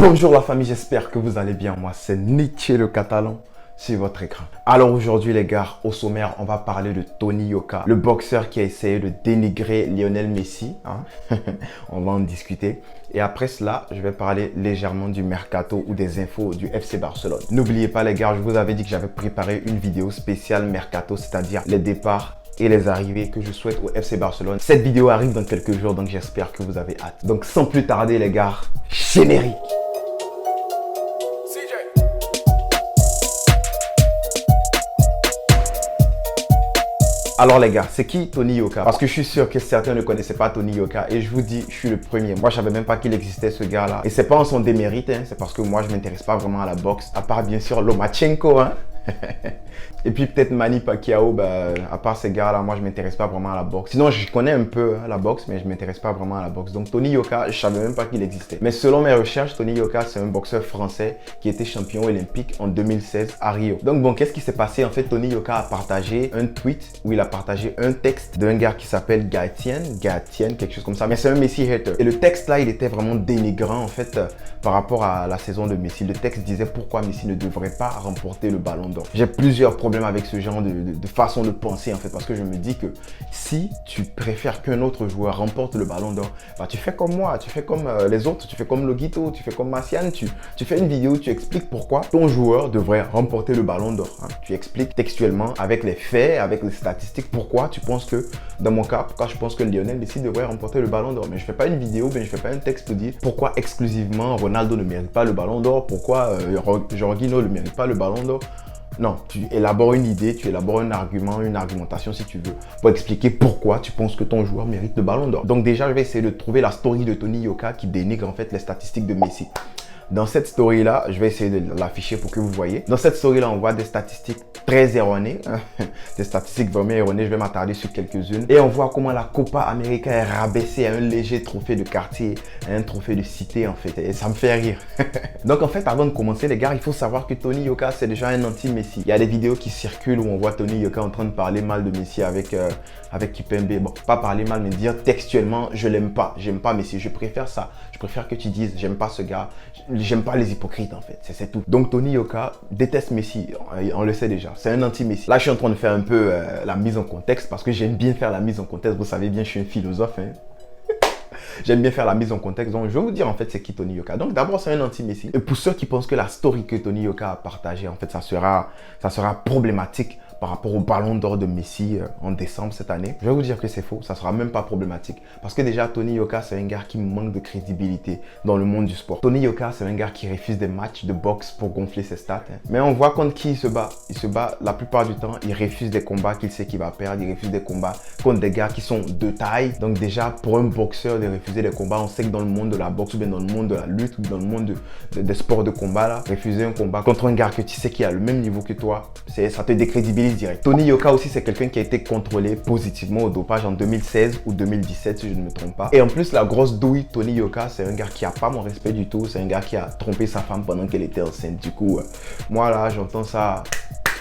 Bonjour la famille, j'espère que vous allez bien. Moi, c'est Nietzsche le Catalan sur votre écran. Alors aujourd'hui les gars, au sommaire, on va parler de Tony Yoka, le boxeur qui a essayé de dénigrer Lionel Messi. On va en discuter. Et après cela, je vais parler légèrement du mercato ou des infos du FC Barcelone. N'oubliez pas les gars, je vous avais dit que j'avais préparé une vidéo spéciale mercato, c'est-à-dire les départs et les arrivées que je souhaite au FC Barcelone. Cette vidéo arrive dans quelques jours, donc j'espère que vous avez hâte. Donc sans plus tarder les gars, générique. Alors les gars, c'est qui Tony Yoka? Parce que je suis sûr que certains ne connaissaient pas Tony Yoka et je vous dis, je suis le premier. Moi, je savais même pas qu'il existait ce gars-là. Et c'est pas en son démérite, hein, c'est parce que moi, je m'intéresse pas vraiment à la boxe, à part bien sûr Lomachenko, hein. Et puis peut-être Manny Pacquiao, à part ces gars-là, moi je m'intéresse pas vraiment à la boxe. Sinon je connais un peu la boxe, mais je m'intéresse pas vraiment à la boxe. Donc Tony Yoka, je savais même pas qu'il existait. Mais selon mes recherches, Tony Yoka c'est un boxeur français qui était champion olympique en 2016 à Rio. Donc bon, qu'est-ce qui s'est passé? En fait, Tony Yoka a partagé un tweet où il a partagé un texte d'un gars qui s'appelle Gatien, quelque chose comme ça. Mais c'est un Messi hater. Et le texte là, il était vraiment dénigrant en fait par rapport à la saison de Messi. Le texte disait pourquoi Messi ne devrait pas remporter le ballon d'or. J'ai plusieurs problèmes avec ce genre de façon de penser en fait, parce que je me dis que si tu préfères qu'un autre joueur remporte le ballon d'or, tu fais comme moi, tu fais comme les autres, tu fais comme Loguito, tu fais comme Massiane, tu fais une vidéo où tu expliques pourquoi ton joueur devrait remporter le ballon d'or. Tu expliques textuellement avec les faits, avec les statistiques, pourquoi tu penses que, dans mon cas, pourquoi je pense que Lionel Messi devrait remporter le ballon d'or. Mais je fais pas une vidéo, mais je fais pas un texte pour dire pourquoi exclusivement Ronaldo ne mérite pas le ballon d'or, pourquoi Jorginho ne mérite pas le ballon d'or. Non, tu élabores une idée, tu élabores un argument, une argumentation si tu veux, pour expliquer pourquoi tu penses que ton joueur mérite le ballon d'or. Donc déjà, je vais essayer de trouver la story de Tony Yoka qui dénigre en fait les statistiques de Messi. Dans cette story-là, je vais essayer de l'afficher pour que vous voyez. Dans cette story-là, on voit des statistiques très erronées. Des statistiques vraiment erronées. Je vais m'attarder sur quelques-unes. Et on voit comment la Copa América est rabaissée à un léger trophée de quartier, à un trophée de cité en fait. Et ça me fait rire. Donc en fait, avant de commencer les gars, il faut savoir que Tony Yoka, c'est déjà un anti-Messi. Il y a des vidéos qui circulent où on voit Tony Yoka en train de parler mal de Messi avec Kipembe. Bon, pas parler mal, mais dire textuellement, je l'aime pas. J'aime pas Messi. Je préfère ça. Je préfère que tu dises, j'aime pas ce gars. J'aime pas les hypocrites en fait, c'est tout. Donc Tony Yoka déteste Messi, on le sait déjà, c'est un anti-Messi. Là je suis en train de faire un peu la mise en contexte parce que j'aime bien faire la mise en contexte, vous savez bien je suis un philosophe. J'aime bien faire la mise en contexte, donc je vais vous dire en fait c'est qui Tony Yoka. Donc d'abord c'est un anti-Messi. Et pour ceux qui pensent que la story que Tony Yoka a partagée, en fait ça sera problématique par rapport au ballon d'or de Messi en décembre cette année, je vais vous dire que c'est faux, ça sera même pas problématique. Parce que déjà Tony Yoka c'est un gars qui manque de crédibilité dans le monde du sport. Tony Yoka c'est un gars qui refuse des matchs de boxe pour gonfler ses stats. Mais on voit contre qui il se bat. Il se bat la plupart du temps, il refuse des combats qu'il sait qu'il va perdre, il refuse des combats contre des gars qui sont de taille. Donc déjà pour un boxeur de refuser des combats, on sait que dans le monde de la boxe ou bien dans le monde de la lutte ou dans le monde des sports de combat là, refuser un combat contre un gars que tu sais qui a le même niveau que toi, ça te décrédibilise direct. Tony Yoka aussi c'est quelqu'un qui a été contrôlé positivement au dopage en 2016 ou 2017 si je ne me trompe pas. Et en plus la grosse douille, Tony Yoka c'est un gars qui a pas mon respect du tout, c'est un gars qui a trompé sa femme pendant qu'elle était enceinte. Du coup moi là j'entends ça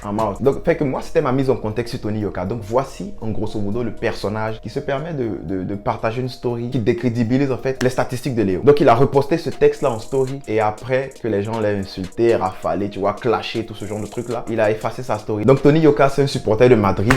en mort. Donc fait que moi c'était ma mise en contexte sur Tony Yoka. Donc voici en grosso modo le personnage qui se permet de partager une story qui décrédibilise en fait les statistiques de Léo. Donc il a reposté ce texte là en story et après que les gens l'aient insulté, rafalé, tu vois, clashé, tout ce genre de trucs là, il a effacé sa story. Donc Tony Yoka c'est un supporter de Madrid.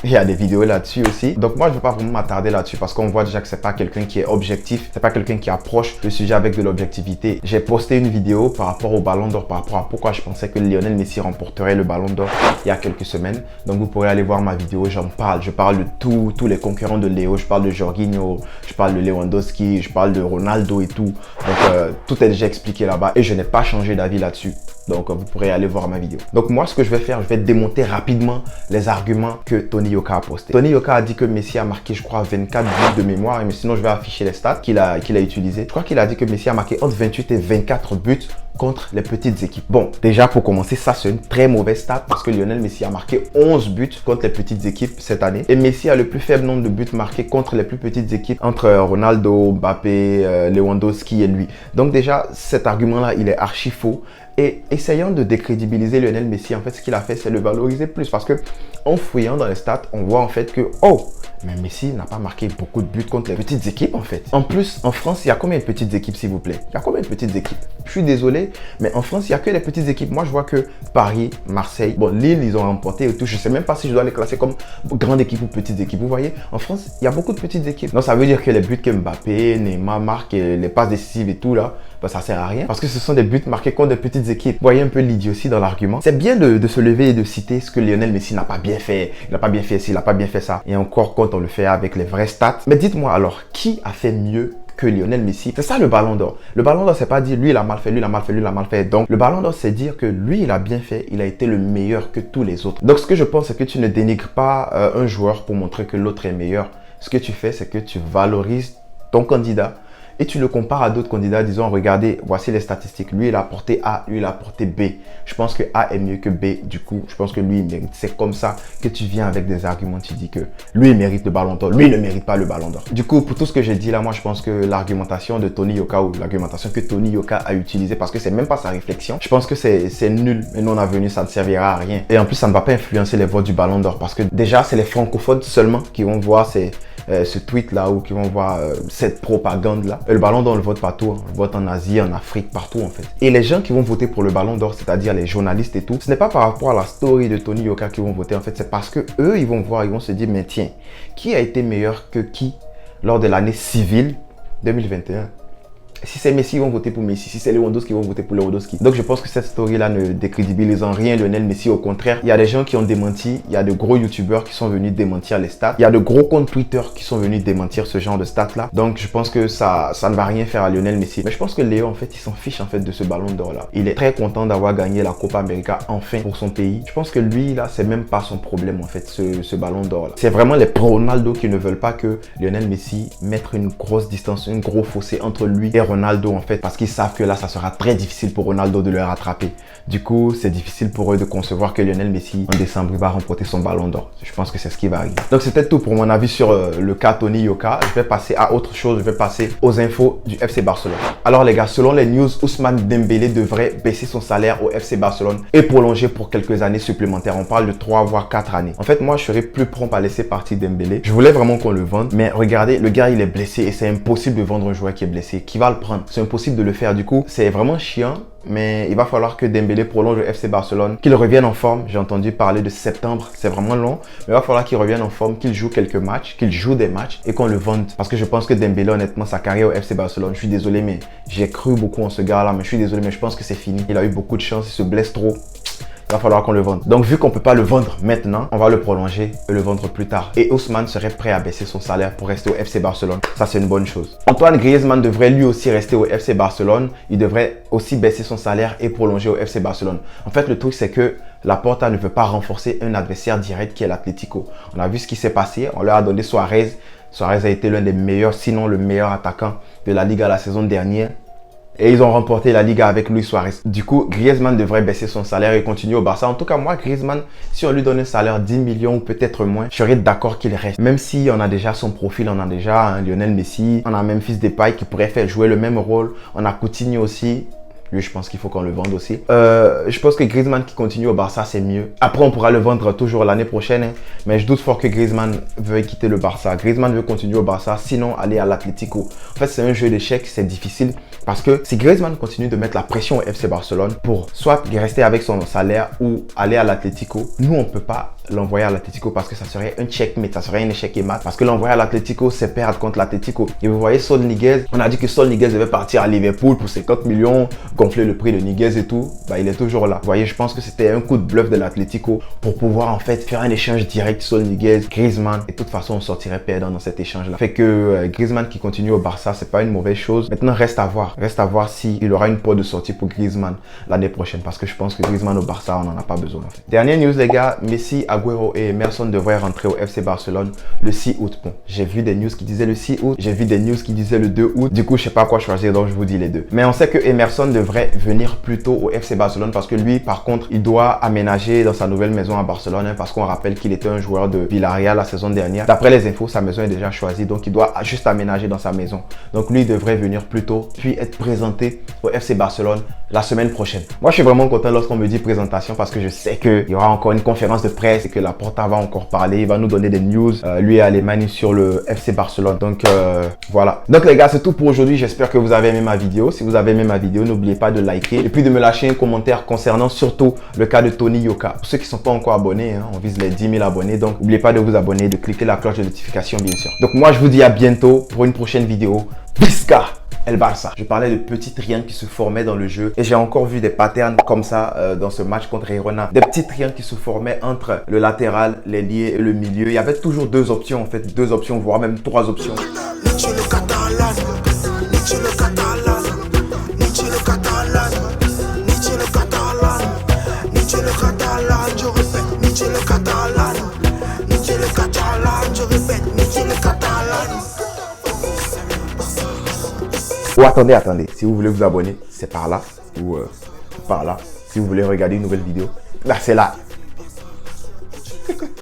Il y a des vidéos là-dessus aussi. Donc moi je ne vais pas vraiment m'attarder là-dessus parce qu'on voit déjà que c'est pas quelqu'un qui est objectif, c'est pas quelqu'un qui approche le sujet avec de l'objectivité. J'ai posté une vidéo par rapport au ballon d'or, par rapport à pourquoi je pensais que Lionel Messi remporterait le ballon d'or il y a quelques semaines. Donc vous pourrez aller voir ma vidéo, j'en parle. Je parle de tous les concurrents de Léo, je parle de Jorginho, je parle de Lewandowski, je parle de Ronaldo et tout. Donc tout est déjà expliqué là-bas et je n'ai pas changé d'avis là-dessus. Donc vous pourrez aller voir ma vidéo. Donc moi ce que je vais faire, je vais démonter rapidement les arguments que Tony Yoka a posté. Tony Yoka a dit que Messi a marqué je crois 24 buts de mémoire, mais sinon je vais afficher les stats qu'il a utilisés. Je crois qu'il a dit que Messi a marqué entre 28 et 24 buts contre les petites équipes. Bon, déjà pour commencer, ça c'est une très mauvaise stat parce que Lionel Messi a marqué 11 buts contre les petites équipes cette année. Et Messi a le plus faible nombre de buts marqués contre les plus petites équipes entre Ronaldo, Mbappé, Lewandowski et lui. Donc déjà, cet argument-là, il est archi faux. Et essayant de décrédibiliser Lionel Messi, en fait, ce qu'il a fait, c'est le valoriser plus. Parce que en fouillant dans les stats, on voit en fait que, oh, mais Messi n'a pas marqué beaucoup de buts contre les petites équipes, en fait. En plus, en France, il y a combien de petites équipes, s'il vous plaît? Il y a combien de petites équipes? Je suis désolé, mais en France, il n'y a que les petites équipes. Moi, je vois que Paris, Marseille, bon, Lille, ils ont remporté et tout. Je ne sais même pas si je dois les classer comme grande équipe ou petite équipe. Vous voyez, en France, il y a beaucoup de petites équipes. Donc, ça veut dire que les buts que Mbappé, Neymar marquent, les passes décisives et tout, là, ben, ça sert à rien parce que ce sont des buts marqués contre des petites équipes. Vous voyez un peu l'idiotie dans l'argument. C'est bien de se lever et de citer ce que Lionel Messi n'a pas bien fait. Il n'a pas bien fait ci, il n'a pas bien fait ça. Et encore quand on le fait avec les vrais stats. Mais dites-moi alors, qui a fait mieux que Lionel Messi? C'est ça le ballon d'or. Le ballon d'or, c'est pas dire lui il a mal fait, lui il a mal fait, lui il a mal fait. Donc le ballon d'or, c'est dire que lui il a bien fait, il a été le meilleur que tous les autres. Donc ce que je pense, c'est que tu ne dénigres pas un joueur pour montrer que l'autre est meilleur. Ce que tu fais, c'est que tu valorises ton candidat et tu le compares à d'autres candidats, disons, regardez, voici les statistiques. Lui, il a apporté A, lui, il a apporté B. Je pense que A est mieux que B. Du coup, je pense que lui, il mérite. C'est comme ça que tu viens avec des arguments. Tu dis que lui, il mérite le ballon d'or. Lui, il ne mérite pas le ballon d'or. Du coup, pour tout ce que j'ai dit là, moi, je pense que l'argumentation de Tony Yoka ou l'argumentation que Tony Yoka a utilisée, parce que c'est même pas sa réflexion, je pense que c'est nul. Et non avenu, ça ne servira à rien. Et en plus, ça ne va pas influencer les votes du ballon d'or parce que déjà, c'est les francophones seulement qui vont voir ce tweet là ou qui vont voir cette propagande là. Le ballon d'or, on le vote partout, on le vote en Asie, en Afrique, partout en fait. Et les gens qui vont voter pour le ballon d'or, c'est-à-dire les journalistes et tout, ce n'est pas par rapport à la story de Tony Yoka qui vont voter en fait, c'est parce que eux, ils vont voir, ils vont se dire, mais tiens, qui a été meilleur que qui lors de l'année civile 2021? Si c'est Messi, ils vont voter pour Messi. Si c'est Lewandowski, ils vont voter pour Lewandowski. Donc je pense que cette story-là ne décrédibilise en rien Lionel Messi. Au contraire, il y a des gens qui ont démenti. Il y a de gros youtubeurs qui sont venus démentir les stats. Il y a de gros comptes Twitter qui sont venus démentir ce genre de stats-là. Donc je pense que ça ne va rien faire à Lionel Messi. Mais je pense que Léo, en fait, il s'en fiche en fait de ce ballon d'or-là. Il est très content d'avoir gagné la Copa América enfin pour son pays. Je pense que lui, là, c'est même pas son problème en fait, ce ballon d'or-là. C'est vraiment les pro-Ronaldo qui ne veulent pas que Lionel Messi mette une grosse distance, un gros fossé entre lui et Ronaldo en fait, parce qu'ils savent que là ça sera très difficile pour Ronaldo de le rattraper. Du coup, c'est difficile pour eux de concevoir que Lionel Messi en décembre il va remporter son ballon d'or. Je pense que c'est ce qui va arriver. Donc c'était tout pour mon avis sur le cas Tony Yoka. Je vais passer à autre chose, je vais passer aux infos du FC Barcelone. Alors les gars, selon les news, Ousmane Dembélé devrait baisser son salaire au FC Barcelone et prolonger pour quelques années supplémentaires. On parle de 3 voire 4 années. En fait, moi je serais plus prompt à laisser partir Dembélé. Je voulais vraiment qu'on le vende, mais regardez, le gars il est blessé et c'est impossible de vendre un joueur qui est blessé. Qui va le prendre? C'est impossible de le faire. Du coup, c'est vraiment chiant. Mais il va falloir que Dembélé prolonge le FC Barcelone, qu'il revienne en forme. J'ai entendu parler de septembre, c'est vraiment long. Mais il va falloir qu'il revienne en forme, qu'il joue quelques matchs, qu'il joue des matchs et qu'on le vende. Parce que je pense que Dembélé, honnêtement, sa carrière au FC Barcelone, je suis désolé, mais j'ai cru beaucoup en ce gars-là. Mais je suis désolé, mais je pense que c'est fini. Il a eu beaucoup de chance, il se blesse trop. Il va falloir qu'on le vende. Donc, vu qu'on ne peut pas le vendre maintenant, on va le prolonger et le vendre plus tard. Et Ousmane serait prêt à baisser son salaire pour rester au FC Barcelone. Ça, c'est une bonne chose. Antoine Griezmann devrait lui aussi rester au FC Barcelone. Il devrait aussi baisser son salaire et prolonger au FC Barcelone. En fait, le truc, c'est que Laporta ne veut pas renforcer un adversaire direct qui est l'Atlético. On a vu ce qui s'est passé. On leur a donné Suarez. Suarez a été l'un des meilleurs, sinon le meilleur attaquant de la Liga la saison dernière. Et ils ont remporté la Liga avec Luis Suarez. Du coup, Griezmann devrait baisser son salaire et continuer au Barça. En tout cas, moi, Griezmann, si on lui donne un salaire 10 millions ou peut-être moins, je serais d'accord qu'il reste. Même si on a déjà son profil, on a déjà Lionel Messi, on a Memphis Depay qui pourrait faire jouer le même rôle. On a Coutinho aussi. Lui, je pense qu'il faut qu'on le vende aussi. Je pense que Griezmann qui continue au Barça, c'est mieux. Après, on pourra le vendre toujours l'année prochaine. Hein. Mais je doute fort que Griezmann veuille quitter le Barça. Griezmann veut continuer au Barça, sinon aller à l'Atlético. En fait, c'est un jeu d'échecs, c'est difficile. Parce que si Griezmann continue de mettre la pression au FC Barcelone pour soit rester avec son salaire ou aller à l'Atlético, nous, on ne peut pas l'envoyer à l'Atlético parce que ça serait un checkmate, ça serait un échec et mat. Parce que l'envoyer à l'Atlético, c'est perdre contre l'Atlético. Et vous voyez, Saul Niguez, on a dit que Saul Niguez devait partir à Liverpool pour 50 millions, gonfler le prix de Niguez et tout. Bah, il est toujours là. Vous voyez, je pense que c'était un coup de bluff de l'Atlético pour pouvoir en fait faire un échange direct Saul Niguez, Griezmann. Et de toute façon, on sortirait perdant dans cet échange-là. Fait que Griezmann qui continue au Barça, c'est pas une mauvaise chose. Maintenant, reste à voir. Reste à voir s'il aura une porte de sortie pour Griezmann l'année prochaine. Parce que je pense que Griezmann au Barça, on n'en a pas besoin. En fait. Dernière news, les gars. Messi, Agüero et Emerson devraient rentrer au FC Barcelone le 6 août. Bon, j'ai vu des news qui disaient le 6 août. J'ai vu des news qui disaient le 2 août. Du coup, je sais pas quoi choisir, donc je vous dis les deux. Mais on sait que Emerson devrait venir plus tôt au FC Barcelone parce que lui, par contre, il doit aménager dans sa nouvelle maison à Barcelone hein, parce qu'on rappelle qu'il était un joueur de Villarreal la saison dernière. D'après les infos, sa maison est déjà choisie, donc il doit juste aménager dans sa maison. Donc lui, il devrait venir plus tôt, puis être présenté au FC Barcelone la semaine prochaine. Moi, je suis vraiment content lorsqu'on me dit présentation parce que je sais qu'il y aura encore une conférence de presse et que Laporta va encore parler, il va nous donner des news, lui et Alemany sur le FC Barcelone. Donc voilà. Donc les gars, c'est tout pour aujourd'hui. J'espère que vous avez aimé ma vidéo. Si vous avez aimé ma vidéo, n'oubliez pas de liker et puis de me lâcher un commentaire concernant surtout le cas de Tony Yoka. Pour ceux qui ne sont pas encore abonnés, hein, on vise les 10 000 abonnés. Donc n'oubliez pas de vous abonner, de cliquer la cloche de notification bien sûr. Donc moi, je vous dis à bientôt pour une prochaine vidéo. Visca El Barça. Je parlais de petits triangles qui se formaient dans le jeu et j'ai encore vu des patterns comme ça dans ce match contre Girona. Des petits triangles qui se formaient entre le latéral, l'ailier et le milieu. Il y avait toujours deux options en fait, deux options voire même trois options. Oh, attendez, si vous voulez vous abonner, c'est par là ou par là. Si vous voulez regarder une nouvelle vidéo, là c'est là.